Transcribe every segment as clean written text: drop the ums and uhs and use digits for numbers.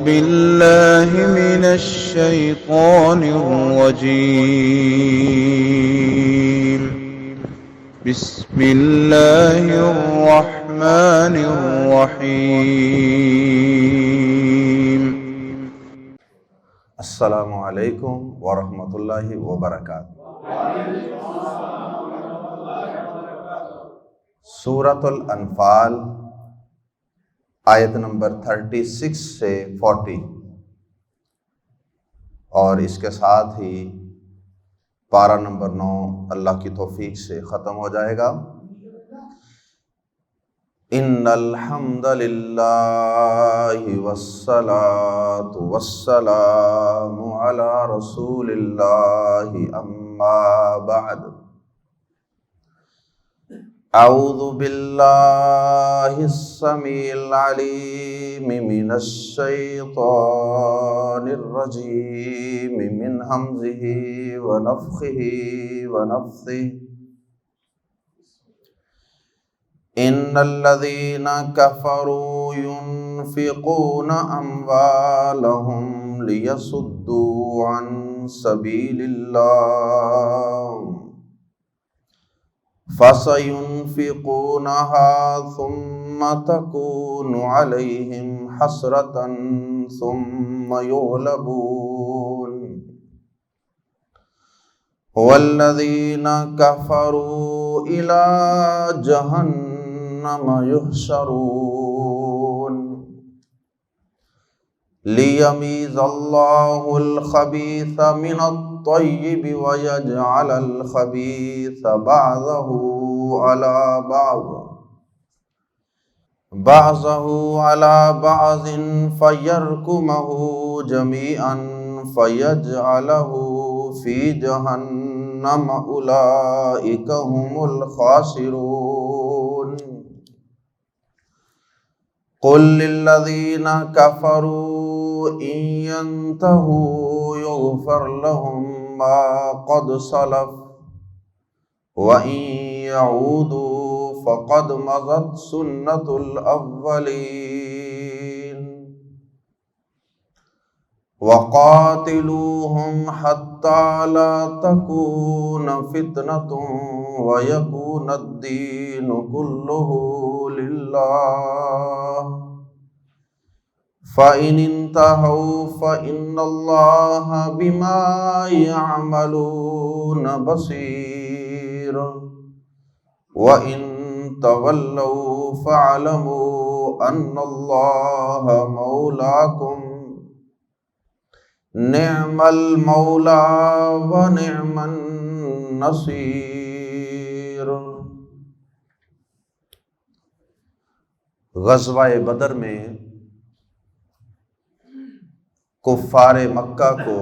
بالله من الشيطان الرجيم. بسم الله الرحمن الرحيم. السلام علیکم ورحمۃ اللہ وبرکاتہ۔ سورۃ الانفال آیت نمبر 36 سے 40 اور اس کے ساتھ ہی پارہ نمبر 9 اللہ کی توفیق سے ختم ہو جائے گا۔ ان الحمد للہ والصلاة والسلام علی رسول اللہ اما بعد۔ اعوذ باللہ السمیع العلیم من الشیطان الرجیم من ہمزہ ونفخہ ونفثہ۔ ان الذین کفروا ينفقون اموالهم لیصدوا عن سبیل اللہ فسينفقونها ثم تكون عليهم حسرة ثم يغلبون والذين كفروا إلى جهنم يحشرون ليميز الله الخبيث من الطيب ويجعل الخبيث بعضه على بعض فيركمه جميعا فيجعله في جهنم أولئك هم الخاسرون قل للذين كفروا إن ينتهوا يغفر لهم ما قد سلف وإن يعودوا فقد مضت سنة الأولين وقاتلوهم حتى لا تكون فتنة ويكون الدين كله لله فإن انتهوا فإن الله بما يعملون بصير وإن تولوا فاعلموا أن الله مولاكم نعم المولى ونعم النصير۔ غزوہ بدر میں کفار مکہ کو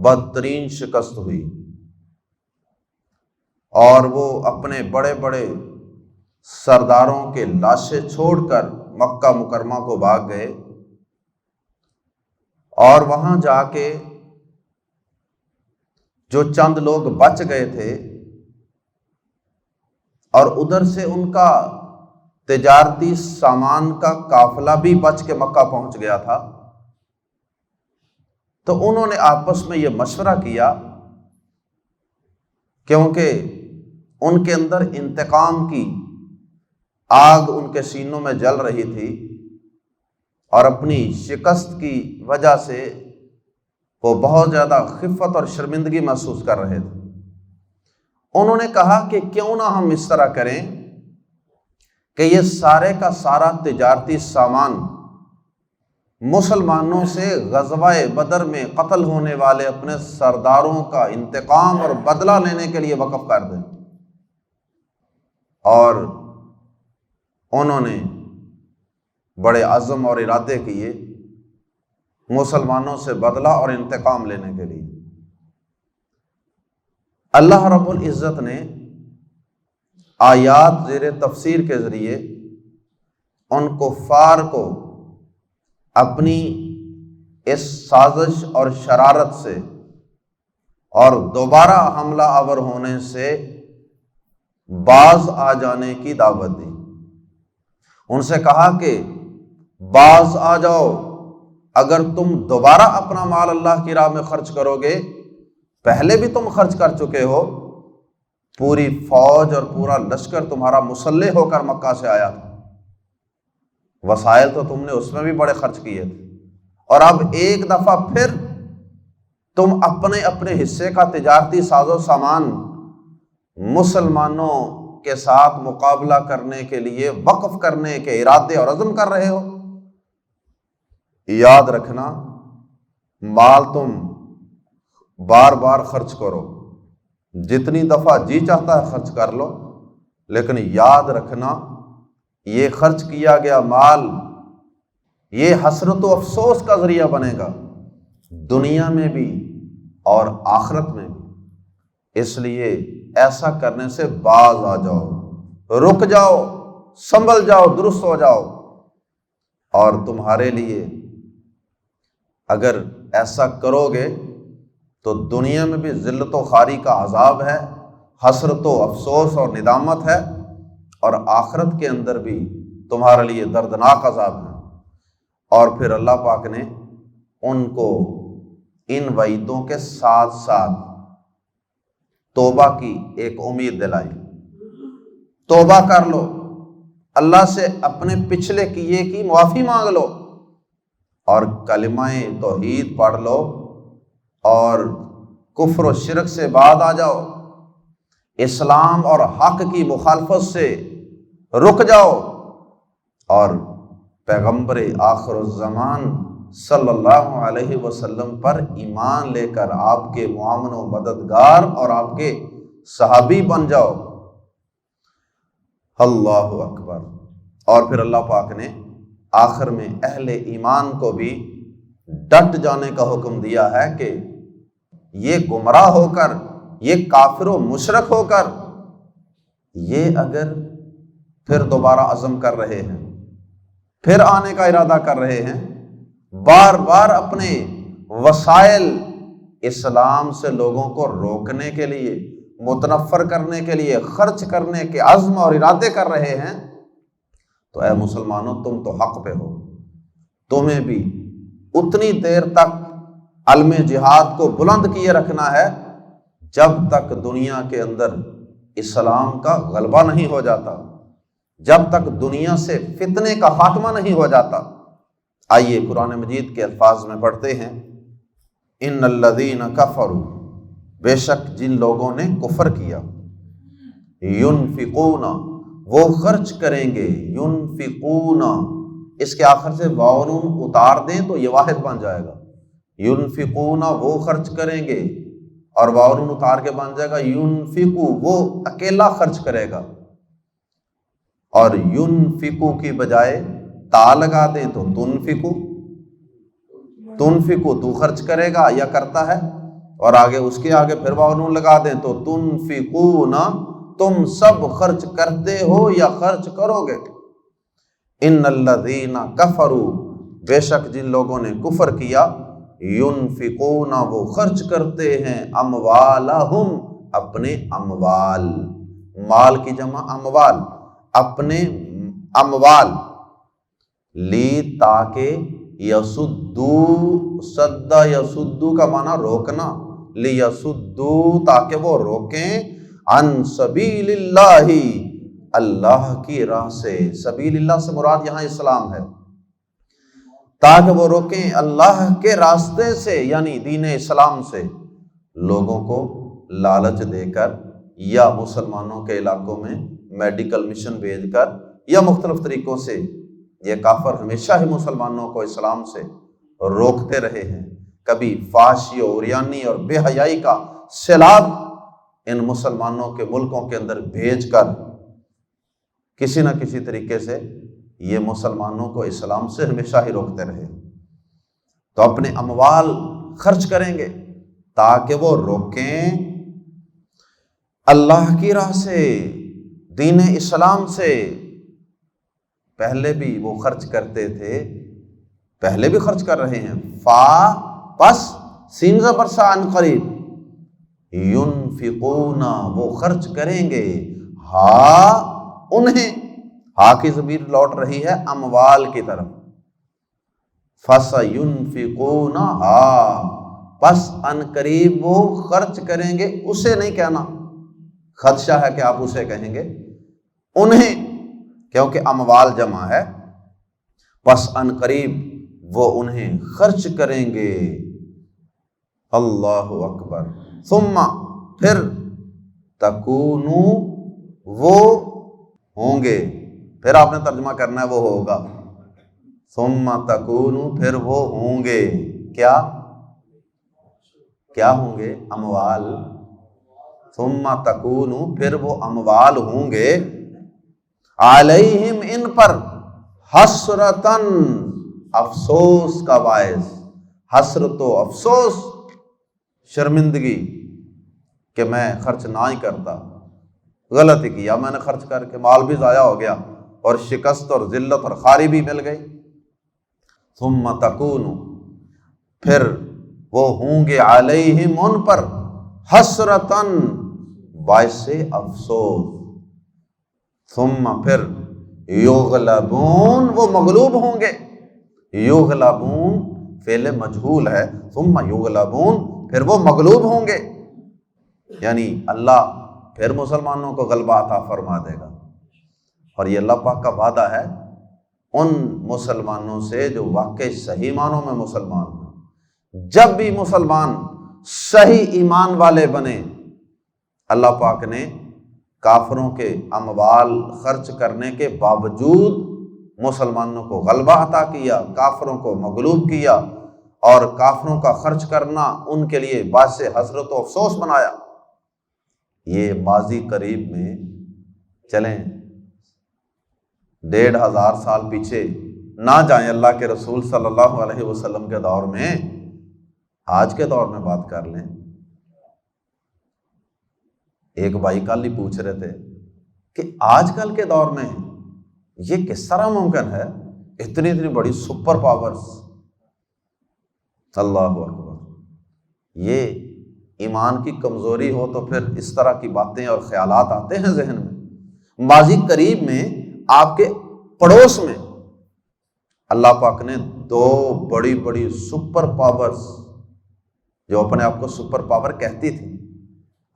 بدترین شکست ہوئی اور وہ اپنے بڑے بڑے سرداروں کے لاشیں چھوڑ کر مکہ مکرمہ کو بھاگ گئے اور وہاں جا کے جو چند لوگ بچ گئے تھے اور ادھر سے ان کا تجارتی سامان کا قافلہ بھی بچ کے مکہ پہنچ گیا تھا، تو انہوں نے آپس میں یہ مشورہ کیا کیونکہ ان کے اندر انتقام کی آگ ان کے سینوں میں جل رہی تھی اور اپنی شکست کی وجہ سے وہ بہت زیادہ خفت اور شرمندگی محسوس کر رہے تھے۔ انہوں نے کہا کہ کیوں نہ ہم اس طرح کریں کہ یہ سارے کا سارا تجارتی سامان مسلمانوں سے غزوہ بدر میں قتل ہونے والے اپنے سرداروں کا انتقام اور بدلہ لینے کے لیے وقف کر دیں۔ اور انہوں نے بڑے عزم اور ارادے کیے مسلمانوں سے بدلہ اور انتقام لینے کے لیے۔ اللہ رب العزت نے آیات زیر تفسیر کے ذریعے ان کفار کو اپنی اس سازش اور شرارت سے اور دوبارہ حملہ آور ہونے سے باز آ جانے کی دعوت دی۔ ان سے کہا کہ باز آ جاؤ، اگر تم دوبارہ اپنا مال اللہ کی راہ میں خرچ کرو گے، پہلے بھی تم خرچ کر چکے ہو، پوری فوج اور پورا لشکر تمہارا مسلح ہو کر مکہ سے آیا تھا، وسائل تو تم نے اس میں بھی بڑے خرچ کیے تھے، اور اب ایک دفعہ پھر تم اپنے اپنے حصے کا تجارتی ساز و سامان مسلمانوں کے ساتھ مقابلہ کرنے کے لیے وقف کرنے کے ارادے اور عزم کر رہے ہو۔ یاد رکھنا، مال تم بار بار خرچ کرو، جتنی دفعہ جی چاہتا ہے خرچ کر لو، لیکن یاد رکھنا یہ خرچ کیا گیا مال یہ حسرت و افسوس کا ذریعہ بنے گا، دنیا میں بھی اور آخرت میں بھی۔ اس لیے ایسا کرنے سے باز آ جاؤ، رک جاؤ، سنبھل جاؤ، درست ہو جاؤ۔ اور تمہارے لیے اگر ایسا کرو گے تو دنیا میں بھی ذلت و خواری کا عذاب ہے، حسرت و افسوس اور ندامت ہے، اور آخرت کے اندر بھی تمہارے لیے دردناک عذاب ہے۔ اور پھر اللہ پاک نے ان کو ان وعیدوں کے ساتھ ساتھ توبہ کی ایک امید دلائی، توبہ کر لو، اللہ سے اپنے پچھلے کیے کی معافی مانگ لو، اور کلمہ توحید پڑھ لو، اور کفر و شرک سے بعد آ جاؤ، اسلام اور حق کی مخالفت سے رک جاؤ، اور پیغمبر آخر الزمان صلی اللہ علیہ وسلم پر ایمان لے کر آپ کے معاون و مددگار اور آپ کے صحابی بن جاؤ۔ اللہ اکبر۔ اور پھر اللہ پاک نے آخر میں اہل ایمان کو بھی ڈٹ جانے کا حکم دیا ہے کہ یہ گمراہ ہو کر، یہ کافر و مشرک ہو کر، یہ اگر پھر دوبارہ عزم کر رہے ہیں، پھر آنے کا ارادہ کر رہے ہیں، بار بار اپنے وسائل اسلام سے لوگوں کو روکنے کے لیے، متنفر کرنے کے لیے خرچ کرنے کے عزم اور ارادے کر رہے ہیں، تو اے مسلمانوں تم تو حق پہ ہو، تمہیں بھی اتنی دیر تک علم جہاد کو بلند کیے رکھنا ہے جب تک دنیا کے اندر اسلام کا غلبہ نہیں ہو جاتا، جب تک دنیا سے فتنے کا خاتمہ نہیں ہو جاتا۔ آئیے قرآن مجید کے الفاظ میں پڑھتے ہیں، ان الذین کفروا، بے شک جن لوگوں نے کفر کیا، ينفقون، وہ خرچ کریں گے، ينفقون، اس کے آخر سے واو نون اتار دیں تو یہ واحد بن جائے گا، ينفقون وہ خرچ کریں گے، اور واو نون اتار کے بن جائے گا ينفقو، وہ اکیلا خرچ کرے گا، اور ينفقو کی بجائے تا لگا دیں تو تنفقو، تنفقو تو خرچ کرے گا یا کرتا ہے، اور آگے اس کے آگے پھر واو نون لگا دیں تو تنفقون، تم سب خرچ کرتے ہو یا خرچ کرو گے۔ ان الذین کفروا، بے شک جن لوگوں نے کفر کیا، ينفقون وہ خرچ کرتے ہیں، اموالہم اپنے اموال، مال کی جمع اموال، اپنے اموال، لی تاکہ یسدو، صد یسدو کا معنی روکنا، لی یسدو تاکہ وہ روکیں، عن سبیل اللہ، اللہ کی راہ سے، سبیل اللہ سے مراد یہاں اسلام ہے، تاکہ وہ روکیں اللہ کے راستے سے، یعنی دین اسلام سے، لوگوں کو لالچ دے کر یا مسلمانوں کے علاقوں میں میڈیکل مشن بھیج کر یا مختلف طریقوں سے۔ یہ کافر ہمیشہ ہی مسلمانوں کو اسلام سے روکتے رہے ہیں، کبھی فحاشی و عریانی اور بے حیائی کا سیلاب ان مسلمانوں کے ملکوں کے اندر بھیج کر کسی نہ کسی طریقے سے یہ مسلمانوں کو اسلام سے ہمیشہ ہی روکتے رہے۔ تو اپنے اموال خرچ کریں گے تاکہ وہ روکیں اللہ کی راہ سے، دین اسلام سے۔ پہلے بھی وہ خرچ کرتے تھے، پہلے بھی خرچ کر رہے ہیں، فا پس سین زبر سے عن قریب، ينفقون وہ خرچ کریں گے، ہا انہیں، ہا کی ضمیر لوٹ رہی ہے اموال کی طرف، فَسَيُنْفِقُونَهَا، پس ان قریب وہ خرچ کریں گے. اسے نہیں کہنا، خدشہ ہے کہ آپ اسے کہیں گے، انہیں، کیونکہ اموال جمع ہے. پس ان قریب وہ انہیں خرچ کریں گے. اللہ اکبر. ثم، پھر، تکونو، وہ ہوں گے. پھر آپ نے ترجمہ کرنا ہے وہ ہوگا. ثم تکونو، پھر وہ ہوں گے. کیا ہوں گے؟ اموال. ثم تکونو، پھر وہ اموال ہوں گے. علیہم، ان پر، حسرتن، افسوس کا باعث. حسرت و افسوس، شرمندگی کہ میں خرچ نہ ہی کرتا، غلطی کیا میں نے خرچ کر کے، مال بھی ضائع ہو گیا اور شکست اور ذلت اور خاری بھی مل گئی. ثم تکونو، پھر وہ ہوں گے، علیہم، ان پر، حسرتن، باعث افسوس. ثم، پھر، یغلبون، وہ مغلوب ہوں گے. یغلبون فعل مجہول ہے. ثم یغلبون، پھر وہ مغلوب ہوں گے، یعنی اللہ پھر مسلمانوں کو غلبہ عطا فرما دے گا. اور یہ اللہ پاک کا وعدہ ہے ان مسلمانوں سے جو واقعی صحیح معنوں میں مسلمان ہیں. جب بھی مسلمان صحیح ایمان والے بنے، اللہ پاک نے کافروں کے اموال خرچ کرنے کے باوجود مسلمانوں کو غلبہ عطا کیا، کافروں کو مغلوب کیا، اور کافروں کا خرچ کرنا ان کے لیے باعث حسرت و افسوس بنایا. یہ ماضی قریب میں، چلیں 1500 سال پیچھے نہ جائیں، اللہ کے رسول صلی اللہ علیہ وسلم کے دور میں، آج کے دور میں بات کر لیں. ایک بھائی کل ہی پوچھ رہے تھے کہ آج کل کے دور میں یہ کس طرح ممکن ہے، اتنی بڑی سپر پاورز. اللہ اکبر. یہ ایمان کی کمزوری ہو تو پھر اس طرح کی باتیں اور خیالات آتے ہیں ذہن میں. ماضی قریب میں آپ کے پڑوس میں اللہ پاک نے 2 بڑی سپر پاورز، جو اپنے آپ کو سپر پاور کہتی تھی،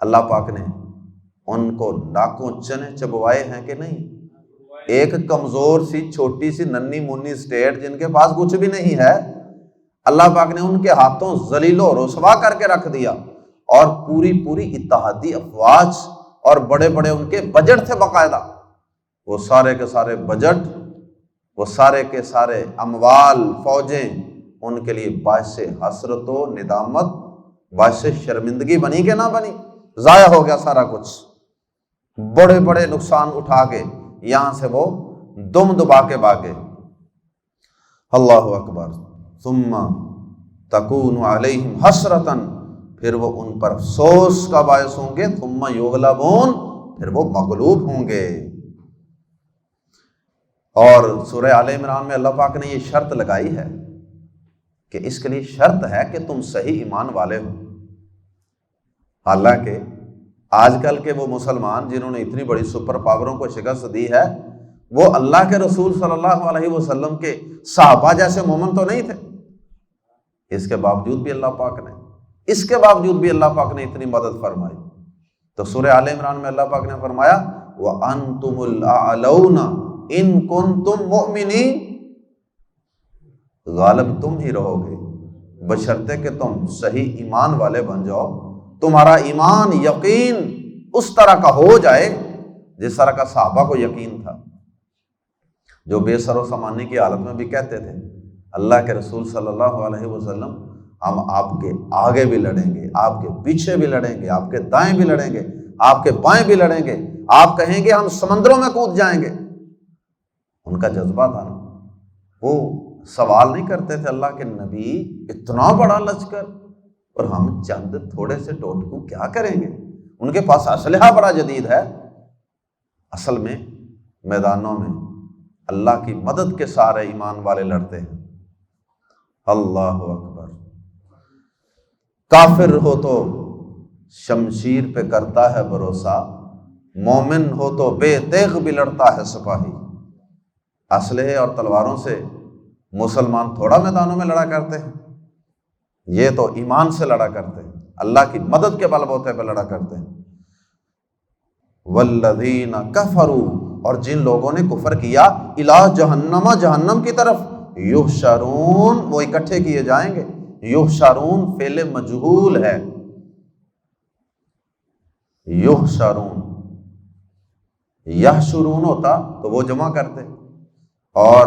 اللہ پاک نے ان کو ناکوں چنے چبوائے ہیں کہ نہیں. ایک کمزور سی چھوٹی سی ننھی مونی اسٹیٹ جن کے پاس کچھ بھی نہیں ہے، اللہ پاک نے ان کے ہاتھوں ذلیل و رسوا کر کے رکھ دیا. اور پوری اتحادی افواج اور بڑے ان کے بجٹ تھے باقاعدہ. وہ سارے کے سارے بجٹ، وہ سارے کے سارے اموال، فوجیں ان کے لیے باعث حسرت و ندامت، باعث شرمندگی بنی کہ نہ بنی؟ ضائع ہو گیا سارا کچھ. بڑے نقصان اٹھا کے یہاں سے وہ دم دبا کے بھاگے. اللہ اکبر. ثم تکون علیہم حسرتن، پھر وہ ان پر افسوس کا باعث ہوں گے. ثم یغلبون، پھر وہ مغلوب ہوں گے. اور سورہ آل عمران میں اللہ پاک نے یہ شرط لگائی ہے کہ اس کے لیے شرط ہے کہ تم صحیح ایمان والے ہو. حالانکہ آج کل کے وہ مسلمان جنہوں نے اتنی بڑی سپر پاوروں کو شکست دی ہے، وہ اللہ کے رسول صلی اللہ علیہ وسلم کے صحابہ جیسے مومن تو نہیں تھے. اس کے باوجود بھی اللہ پاک نے اتنی مدد فرمائی. تو سورہ آل عمران میں اللہ پاک نے فرمایا وَأَنْتُمُ الْأَعْلَوْنَ إِن كُنْتُمْ مُؤْمِنِينَ، غالب تم ہی رہو گے بشرطے کہ تم صحیح ایمان والے بن جاؤ. تمہارا ایمان، یقین اس طرح کا ہو جائے جس طرح کا صحابہ کو یقین تھا، جو بے سر و سامانی کی حالت میں بھی کہتے تھے اللہ کے رسول صلی اللہ علیہ وسلم ہم آپ کے آگے بھی لڑیں گے، آپ کے پیچھے بھی لڑیں گے، آپ کے دائیں بھی لڑیں گے، آپ کے بائیں بھی لڑیں گے، آپ کہیں گے ہم سمندروں میں کود جائیں گے. ان کا جذبہ تھا نا. وہ سوال نہیں کرتے تھے اللہ کے نبی اتنا بڑا لشکر اور ہم چند تھوڑے سے ٹوٹکو کیا کریں گے؟ ان کے پاس اسلحہ بڑا جدید ہے. اصل میں میدانوں میں اللہ کی مدد کے سارے ایمان والے لڑتے ہیں. اللہ اکبر. کافر ہو تو شمشیر پہ کرتا ہے بھروسہ، مومن ہو تو بے تیغ بھی لڑتا ہے سپاہی. اسلحے اور تلواروں سے مسلمان تھوڑا میدانوں میں لڑا کرتے ہیں، یہ تو ایمان سے لڑا کرتے ہیں، اللہ کی مدد کے بل بوتے پہ لڑا کرتے ہیں۔ والذین کفروا، اور جن لوگوں نے کفر کیا، الی جہنم، جہنم کی طرف، یحشرون، وہ اکٹھے کیے جائیں گے۔ یحشرون فعل مجہول ہے، یحشرون، یحشرون ہوتا تو وہ جمع کرتے، اور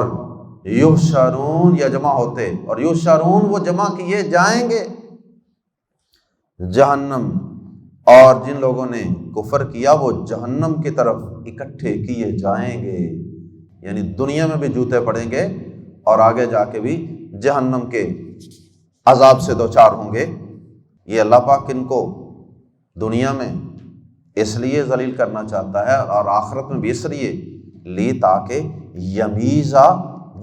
یحشرون یا جمع ہوتے، اور یحشرون وہ جمع کیے جائیں گے جہنم، اور جن لوگوں نے کفر کیا وہ جہنم کی طرف اکٹھے کیے جائیں گے، یعنی دنیا میں بھی جوتے پڑیں گے اور آگے جا کے بھی جہنم کے عذاب سے دوچار ہوں گے۔ یہ اللہ پاک ان کو دنیا میں اس لیے ذلیل کرنا چاہتا ہے اور آخرت میں بھی اس لیے لی تاکہ یمیزا،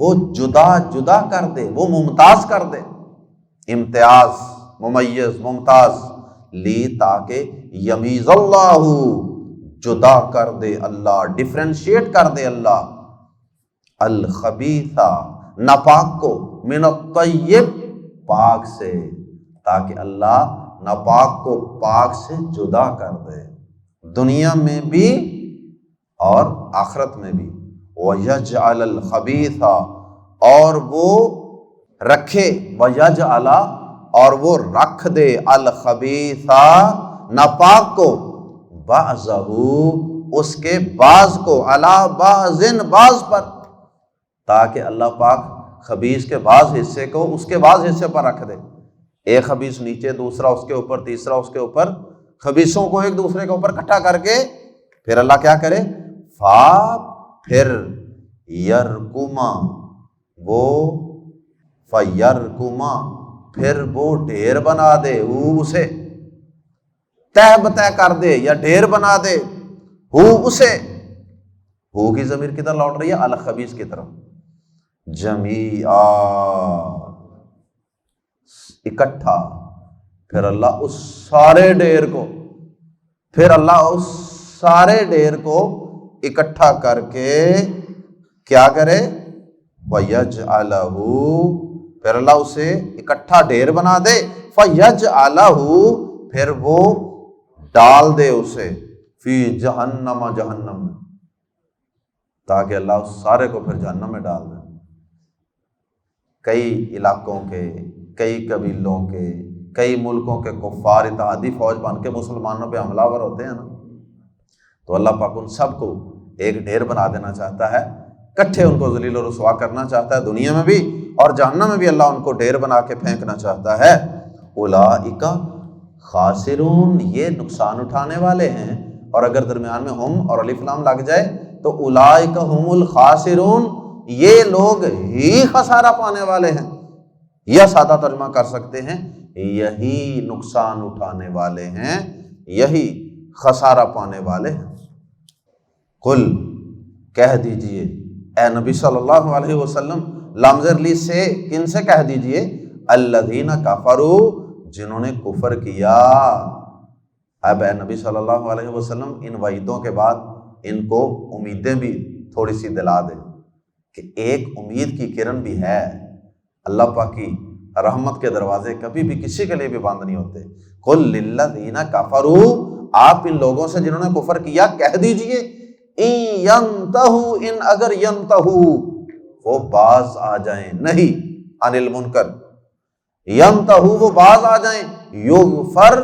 وہ جدا جدا کر دے، وہ ممتاز کر دے، امتیاز، ممیز، ممتاز، لی تاکہ یمیز اللہ، جدا کر دے اللہ، ڈفرینشیٹ کر دے اللہ، الخبیث، ناپاک کو، من الطیب، پاک سے، تاکہ اللہ ناپاک کو پاک سے جدا کر دے، دنیا میں بھی اور آخرت میں بھی۔ وَيَجْعَلَ الْخَبِيثَ، اور وہ رکھے، وَيَجْعَلَ، اور وہ رکھ دے، الْخَبِيثَ، ناپاک کو، بَعْضَهُ، اس کے بعض کو، عَلَى بَعْضٍ، بعض پر، تاکہ اللہ پاک خبیث کے بعض حصے کو اس کے بعض حصے پر رکھ دے، ایک خبیث نیچے، دوسرا اس کے اوپر، تیسرا اس کے اوپر، خبیثوں کو ایک دوسرے کے اوپر اکٹھا کر کے پھر اللہ کیا کرے، پھر یرکما، وہ فیرکما، پھر وہ ڈھیر بنا دے، اسے تہ بتہ کر دے یا ڈھیر بنا دے، اسے، کی ضمیر کدھر لوٹ رہی ہے، الخبیث کی طرف، جمیعا، اکٹھا، پھر اللہ اس سارے ڈھیر کو، پھر اللہ اس سارے ڈھیر کو اکٹھا کر کے کیا کرے، وَيَجْعَلَهُ، پھر اللہ اسے اکٹھا ڈھیر بنا دے، فَيَجْعَلَهُ، پھر وہ ڈال دے اسے، فی جہنم، جہنم میں، تاکہ اللہ اس سارے کو پھر جہنم میں ڈال دے۔ کئی علاقوں کے، کئی قبیلوں کے، کئی ملکوں کے کفار اتحادی فوج بن کے مسلمانوں پہ حملہ آور ہوتے ہیں نا، تو اللہ پاک ان سب کو ایک ڈھیر بنا دینا چاہتا ہے، کٹھے ان کو ذلیل و رسوا کرنا چاہتا ہے، دنیا میں بھی اور جہنم میں بھی اللہ ان کو ڈھیر بنا کے پھینکنا چاہتا ہے۔ اولئک خاسرون، یہ نقصان اٹھانے والے ہیں، اور اگر درمیان میں ہم اور الف لام لگ جائے تو اولئک هم الخاسرون، یہ لوگ ہی خسارہ پانے والے ہیں، یا سادہ ترجمہ کر سکتے ہیں یہی نقصان اٹھانے والے ہیں، یہی خسارہ پانے والے ہیں۔ قل، کہہ دیجئے اے نبی صلی اللہ علیہ وسلم، لامزرلی سے کن سے کہہ دیجئے، الذین کفروا، جنہوں نے کفر کیا۔ اب اے نبی صلی اللہ علیہ وسلم ان وعیدوں کے بعد ان کو امیدیں بھی تھوڑی سی دلا دے کہ ایک امید کی کرن بھی ہے، اللہ پاک کی رحمت کے دروازے کبھی بھی کسی کے لیے بھی بند نہیں ہوتے۔ قل للذین کفروا، آپ ان لوگوں سے جنہوں نے کفر کیا کہہ دیجئے، ان ینتہوا، ان اگر ینتہوا، وہ باز آ جائیں، نہیں عن المنکر، ینتہوا، وہ باز آ جائیں، یغفر،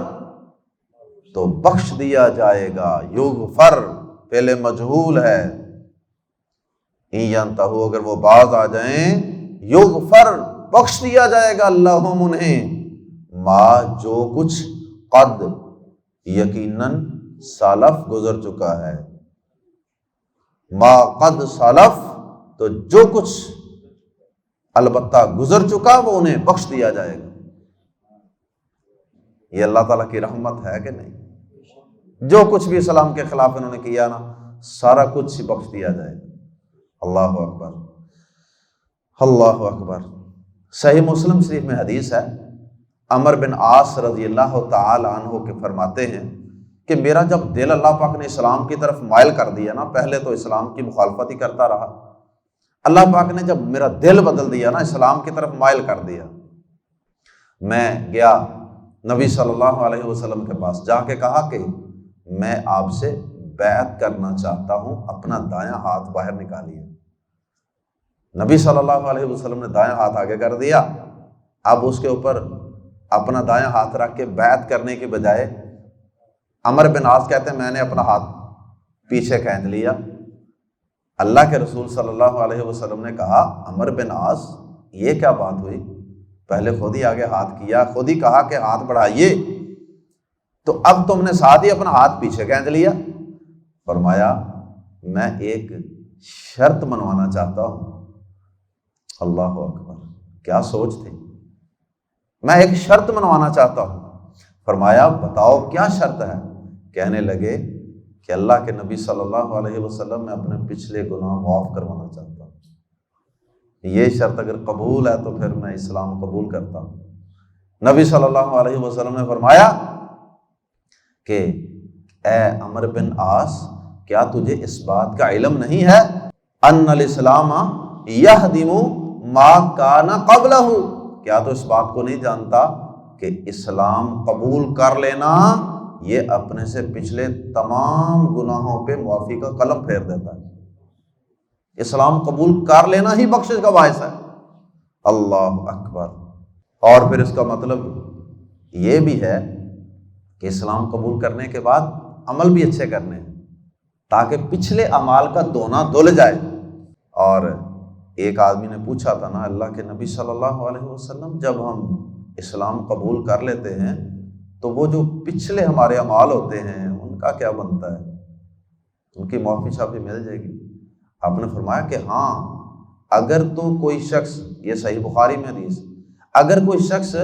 تو بخش دیا جائے گا، یغفر پہلے مجہول ہے، ان ینتہوا، اگر وہ باز آ جائیں، یغفر، بخش دیا جائے گا اللہم انہیں، ما، جو کچھ، قد، یقیناً، سلف، گزر چکا ہے، ما قد سلف، تو جو کچھ البتہ گزر چکا وہ انہیں بخش دیا جائے گا۔ یہ اللہ تعالیٰ کی رحمت ہے کہ نہیں؟ جو کچھ بھی اسلام کے خلاف انہوں نے کیا نا، سارا کچھ ہی بخش دیا جائے گا۔ اللہ اکبر، اللہ اکبر۔ صحیح مسلم شریف میں حدیث ہے، عمر بن عاص رضی اللہ تعالی عنہ کے فرماتے ہیں کہ میرا جب دل اللہ پاک نے اسلام کی طرف مائل کر دیا نا، پہلے تو اسلام کی مخالفت ہی کرتا رہا، اللہ پاک نے جب میرا دل بدل دیا نا، اسلام کی طرف مائل کر دیا، میں گیا نبی صلی اللہ علیہ وسلم کے پاس، جا کے کہا کہ میں آپ سے بیعت کرنا چاہتا ہوں، اپنا دایاں ہاتھ باہر نکالیے۔ نبی صلی اللہ علیہ وسلم نے دایاں ہاتھ آگے کر دیا، اب اس کے اوپر اپنا دایاں ہاتھ رکھ کے بیعت کرنے کی بجائے عمر بن عاص کہتے ہیں میں نے اپنا ہاتھ پیچھے کھینچ لیا۔ اللہ کے رسول صلی اللہ علیہ وسلم نے کہا عمر بن عاص یہ کیا بات ہوئی، پہلے خود ہی آگے ہاتھ کیا، خود ہی کہا کہ ہاتھ بڑھائیے، تو اب تم نے ساتھ ہی اپنا ہاتھ پیچھے کھینچ لیا۔ فرمایا میں ایک شرط منوانا چاہتا ہوں۔ اللہ اکبر، کیا سوچ تھی، میں ایک شرط منوانا چاہتا ہوں۔ فرمایا بتاؤ کیا شرط ہے؟ کہنے لگے کہ اللہ کے نبی صلی اللہ علیہ وسلم میں اپنے پچھلے گناہ معاف کروانا چاہتا ہوں، یہ شرط اگر قبول ہے تو پھر میں اسلام قبول کرتا ہوں۔ نبی صلی اللہ علیہ وسلم نے فرمایا کہ اے عمر بن عاص، کیا تجھے اس بات کا علم نہیں ہے ان الاسلام یہدم ما کان قبلہ، کیا تو اس بات کو نہیں جانتا کہ اسلام قبول کر لینا یہ اپنے سے پچھلے تمام گناہوں پہ معافی کا قلم پھیر دیتا ہے۔ اسلام قبول کر لینا ہی بخشش کا باعث ہے۔ اللہ اکبر۔ اور پھر اس کا مطلب یہ بھی ہے کہ اسلام قبول کرنے کے بعد عمل بھی اچھے کرنے ہیں تاکہ پچھلے اعمال کا دونا دھل جائے۔ اور ایک آدمی نے پوچھا تھا نا اللہ کے نبی صلی اللہ علیہ وسلم، جب ہم اسلام قبول کر لیتے ہیں تو وہ جو پچھلے ہمارے اعمال ہوتے ہیں ان کا کیا بنتا ہے، ان کی معافی شافی مل جائے گی؟ آپ نے فرمایا کہ ہاں، اگر تو کوئی شخص، یہ صحیح بخاری میں حدیث، اگر کوئی شخص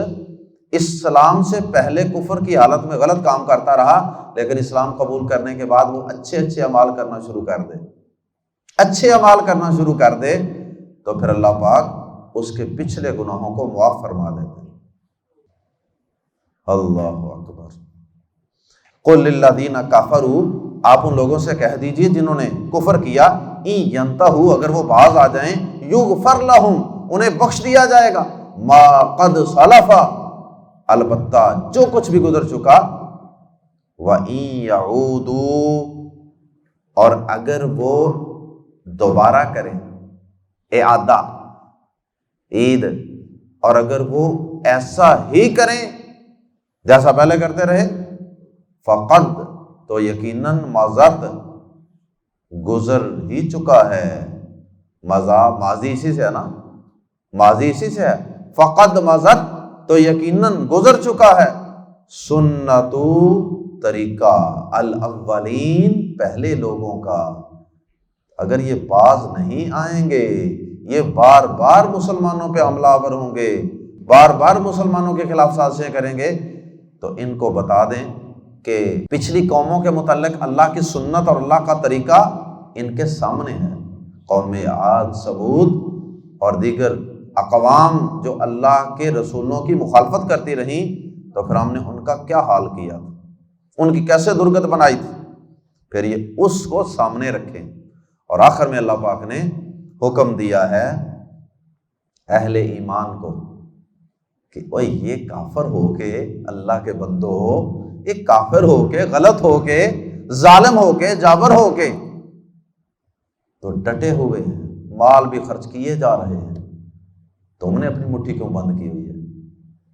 اسلام سے پہلے کفر کی حالت میں غلط کام کرتا رہا لیکن اسلام قبول کرنے کے بعد وہ اچھے اعمال کرنا شروع کر دے، اچھے اعمال کرنا شروع کر دے، تو پھر اللہ پاک اس کے پچھلے گناہوں کو معاف فرما دیتے ہیں۔ اللہ اکبر۔ قل للذین کفروا، آپ ان لوگوں سے کہہ دیجئے جنہوں نے کفر کیا، ان ینتہوا، اگر وہ باز آ جائیں، یغفر لہم، انہیں بخش دیا جائے گا، ما قد سلف، البتہ جو کچھ بھی گزر چکا، وَإِن يَعُودُوا، اور اگر وہ دوبارہ کریں، اعادہ عید، اور اگر وہ ایسا ہی کریں جیسا پہلے کرتے رہے، فقد، تو یقیناً مضت، گزر ہی چکا ہے، ماضی اسی سے ہے نا، ماضی اسی سے ہے، فقد مضت، تو یقیناً گزر چکا ہے، سنتو، طریقہ، الاولین، پہلے لوگوں کا۔ اگر یہ باز نہیں آئیں گے، یہ بار بار مسلمانوں پہ حملہ آور ہوں گے، بار بار مسلمانوں کے خلاف سازشیں کریں گے، تو ان کو بتا دیں کہ پچھلی قوموں کے متعلق اللہ کی سنت اور اللہ کا طریقہ ان کے سامنے ہے۔ قوم عاد، ثمود اور دیگر اقوام جو اللہ کے رسولوں کی مخالفت کرتی رہیں، تو پھر ہم نے ان کا کیا حال کیا، ان کی کیسے درگت بنائی تھی، پھر یہ اس کو سامنے رکھیں۔ اور آخر میں اللہ پاک نے حکم دیا ہے اہل ایمان کو کہ اوہ یہ کافر ہو کے، اللہ کے بندو، ایک کافر ہو کے، غلط ہو کے، ظالم ہو کے، جابر ہو کے تو ڈٹے ہوئے ہیں، مال بھی خرچ کیے جا رہے ہیں، تم نے اپنی مٹھی کیوں بند کی ہوئی ہے؟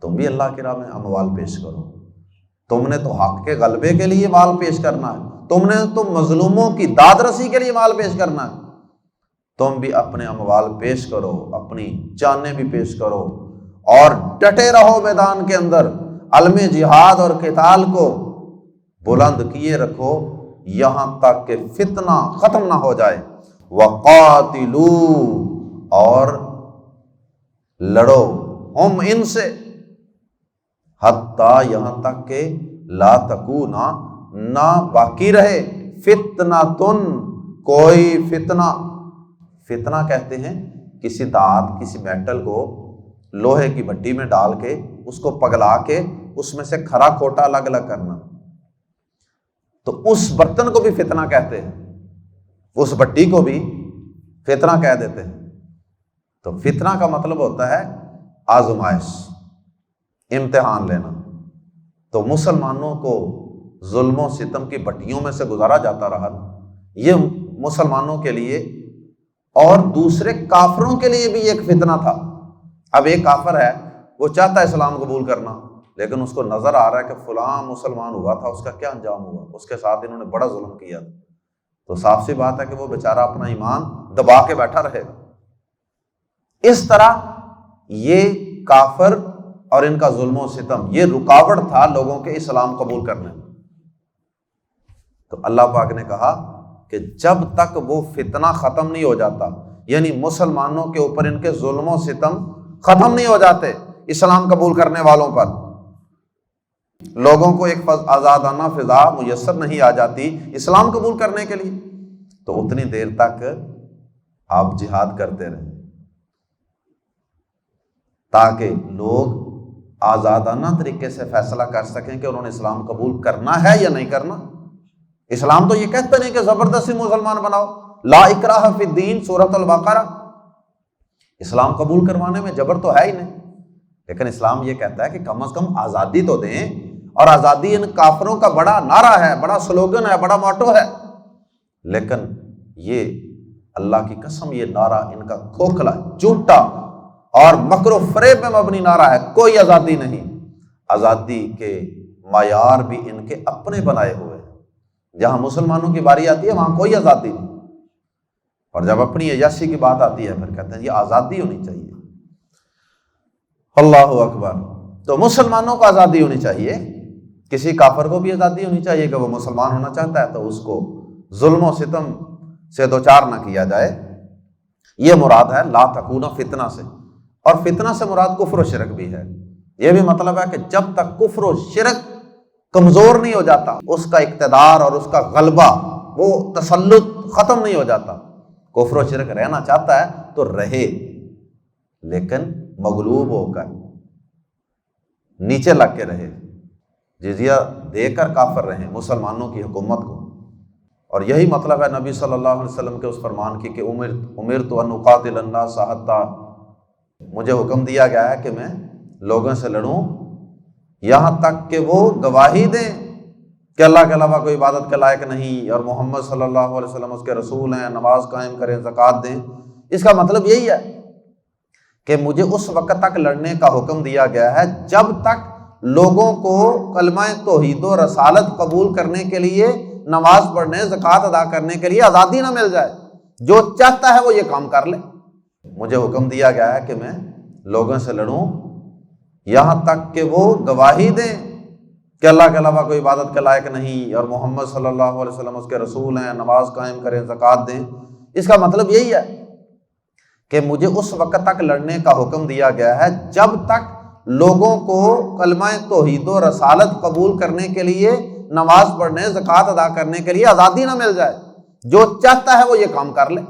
تم بھی اللہ کی راہ میں اموال پیش کرو، تم نے تو حق کے غلبے کے لیے مال پیش کرنا ہے، تم نے تو مظلوموں کی داد رسی کے لیے مال پیش کرنا ہے، تم بھی اپنے اموال پیش کرو، اپنی جانیں بھی پیش کرو، اور ڈٹے رہو میدان کے اندر، علم جہاد اور قتال کو بلند کیے رکھو یہاں تک کہ فتنہ ختم نہ ہو جائے۔ وَقَاتِلُوا، اور لڑو، ہم ان سے، حتیٰ، یہاں تک کہ لا تکونا، نہ باقی رہے، فتنۃ، کوئی فتنہ، فتنہ کہتے ہیں کسی دھات، کسی میٹل کو لوہے کی بھٹی میں ڈال کے اس کو پگلا کے اس میں سے کھرا کھوٹا الگ الگ کرنا، تو اس برتن کو بھی فتنہ کہتے ہیں، اس بھٹی کو بھی فتنہ کہہ دیتے ہیں۔ تو فتنہ کا مطلب ہوتا ہے آزمائش، امتحان لینا۔ تو مسلمانوں کو ظلم و ستم کی بھٹیوں میں سے گزارا جاتا رہا، یہ مسلمانوں کے لیے اور دوسرے کافروں کے لیے بھی ایک فتنہ تھا۔ اب ایک کافر ہے، وہ چاہتا ہے اسلام قبول کرنا، لیکن اس کو نظر آ رہا ہے کہ فلاں مسلمان ہوا تھا، اس کا کیا انجام ہوا، اس کے ساتھ انہوں نے بڑا ظلم کیا، تو صاف سی بات ہے کہ وہ بیچارہ اپنا ایمان دبا کے بیٹھا رہے گا۔ اس طرح یہ کافر اور ان کا ظلم و ستم یہ رکاوٹ تھا لوگوں کے اسلام قبول کرنے میں۔ تو اللہ پاک نے کہا کہ جب تک وہ فتنہ ختم نہیں ہو جاتا، یعنی مسلمانوں کے اوپر ان کے ظلم و ستم ختم نہیں ہو جاتے اسلام قبول کرنے والوں پر، لوگوں کو ایک آزادانہ فضا میسر نہیں آ جاتی اسلام قبول کرنے کے لیے، تو اتنی دیر تک آپ جہاد کرتے رہیں تاکہ لوگ آزادانہ طریقے سے فیصلہ کر سکیں کہ انہوں نے اسلام قبول کرنا ہے یا نہیں کرنا۔ اسلام تو یہ کہتے نہیں کہ زبردستی مسلمان بناؤ، لا اکراہ فی الدین، سورۃ البقرہ۔ اسلام قبول کروانے میں جبر تو ہے ہی نہیں، لیکن اسلام یہ کہتا ہے کہ کم از کم آزادی تو دیں، اور آزادی ان کافروں کا بڑا نعرہ ہے، بڑا سلوگن ہے، بڑا موٹو ہے، لیکن یہ اللہ کی قسم یہ نعرہ ان کا کھوکھلا، جھوٹا اور مکر و فریب میں مبنی نعرہ ہے۔ کوئی آزادی نہیں، آزادی کے معیار بھی ان کے اپنے بنائے ہوئے ہیں، جہاں مسلمانوں کی باری آتی ہے وہاں کوئی آزادی نہیں، اور جب اپنی عیاشی کی بات آتی ہے پھر کہتے ہیں یہ آزادی ہونی چاہیے۔ اللہ اکبر۔ تو مسلمانوں کو آزادی ہونی چاہیے، کسی کافر کو بھی آزادی ہونی چاہیے کہ وہ مسلمان ہونا چاہتا ہے تو اس کو ظلم و ستم سے دوچار نہ کیا جائے۔ یہ مراد ہے لا تکون فتنہ سے، اور فتنہ سے مراد کفر و شرک بھی ہے۔ یہ بھی مطلب ہے کہ جب تک کفر و شرک کمزور نہیں ہو جاتا، اس کا اقتدار اور اس کا غلبہ، وہ تسلط ختم نہیں ہو جاتا، کفر و شرک رہنا چاہتا ہے تو رہے، لیکن مغلوب ہو کر نیچے لگ کے رہے، جزیہ دے کر کافر رہیں مسلمانوں کی حکومت کو۔ اور یہی مطلب ہے نبی صلی اللہ علیہ وسلم کے اس فرمان کی کہ امرت ان اقاتل الناس حتی، مجھے حکم دیا گیا ہے کہ میں لوگوں سے لڑوں یہاں تک کہ وہ گواہی دیں کہ اللہ کے علاوہ کوئی عبادت کے لائق نہیں، اور محمد صلی اللہ علیہ وسلم اس کے رسول ہیں، نماز قائم کریں، زکوٰۃ دیں۔ اس کا مطلب یہی ہے کہ مجھے اس وقت تک لڑنے کا حکم دیا گیا ہے جب تک لوگوں کو کلمہ توحید و رسالت قبول کرنے کے لیے، نماز پڑھنے، زکوٰۃ ادا کرنے کے لیے آزادی نہ مل جائے۔ جو چاہتا ہے وہ یہ کام کر لے۔ مجھے حکم دیا گیا ہے کہ میں لوگوں سے لڑوں یہاں تک کہ وہ گواہی دیں کہ اللہ کے علاوہ کوئی عبادت کے لائق نہیں، اور محمد صلی اللہ علیہ وسلم اس کے رسول ہیں، نماز قائم کریں، زکوٰۃ دیں۔ اس کا مطلب یہی ہے کہ مجھے اس وقت تک لڑنے کا حکم دیا گیا ہے جب تک لوگوں کو کلمہ توحید و رسالت قبول کرنے کے لیے، نماز پڑھنے، زکوٰۃ ادا کرنے کے لیے آزادی نہ مل جائے۔ جو چاہتا ہے وہ یہ کام کر لے۔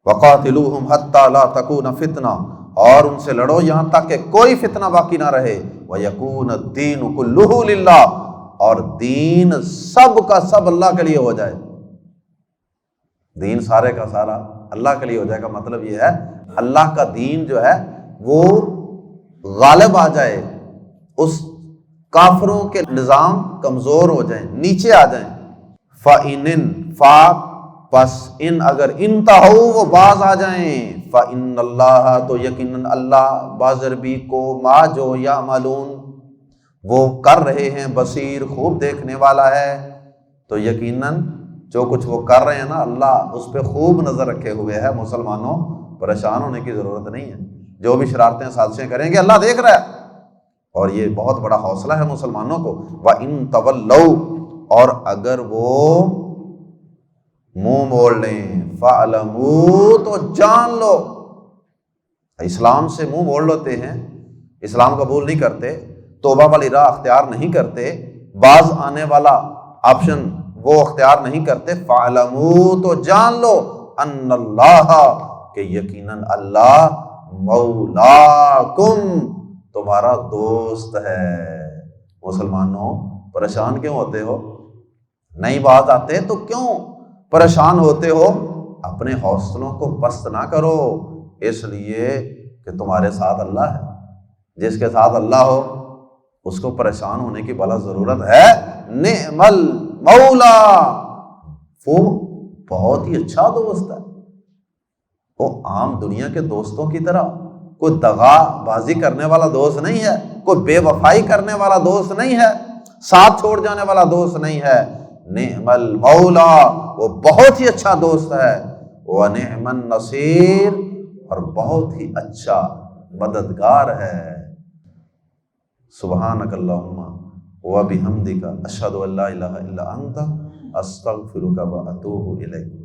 وَقَاتِلُوهُمْ حَتَّى لَا تَكُونَ فِتْنَةٌ، اور ان سے لڑو یہاں تک کہ کوئی فتنہ باقی نہ رہے، وَيَكُونَ الدِّينُ كُلُّهُ لِلَّهِ، اور دین سب کا سب اللہ کے لیے ہو جائے۔ دین سارے کا سارا اللہ کے لیے ہو جائے کا مطلب یہ ہے اللہ کا دین جو ہے وہ غالب آ جائے، اس کافروں کے نظام کمزور ہو جائیں، نیچے آ جائیں۔ فَإِنٍ پس ان اگر انتہو وہ باز آ جائیں، فَإِنَّ اللَّهَ تو یقیناً اللہ بازربی کو ما جو یعملون وہ کر رہے ہیں بصیر خوب دیکھنے والا ہے۔ تو یقیناً جو کچھ وہ کر رہے ہیں نا، اللہ اس پہ خوب نظر رکھے ہوئے ہے۔ مسلمانوں پریشان ہونے کی ضرورت نہیں ہے، جو بھی شرارتیں سازشیں کریں گے اللہ دیکھ رہا ہے، اور یہ بہت بڑا حوصلہ ہے مسلمانوں کو۔ وَإِن تَوَلَّوْا اور اگر وہ منہ موڑ لیں، فَاعْلَمُوا تو جان لو، اسلام سے منہ موڑ لیتے ہیں، اسلام قبول نہیں کرتے، توبہ والی راہ اختیار نہیں کرتے، باز آنے والا آپشن وہ اختیار نہیں کرتے، فَاعْلَمُوا تو جان لو ان اللہ کہ یقیناً اللہ مولاکم تمہارا دوست ہے۔ مسلمانوں پریشان کیوں ہوتے ہو؟ نہیں باز آتے تو کیوں پریشان ہوتے ہو؟ اپنے حوصلوں کو پست نہ کرو، اس لیے کہ تمہارے ساتھ اللہ ہے۔ جس کے ساتھ اللہ ہو اس کو پریشان ہونے کی بلا ضرورت ہے؟ نعم المولا، وہ بہت ہی اچھا دوست ہے۔ وہ عام دنیا کے دوستوں کی طرح کوئی دغا بازی کرنے والا دوست نہیں ہے، کوئی بے وفائی کرنے والا دوست نہیں ہے، ساتھ چھوڑ جانے والا دوست نہیں ہے۔ نعم المولا، وہ بہت ہی اچھا دوست ہے، ونعم النصیر، اور بہت ہی اچھا مددگار ہے۔ سبحانک اللہم وبحمدک، اشہد ان لا الہ الا انت، استغفرک واتوب الیک۔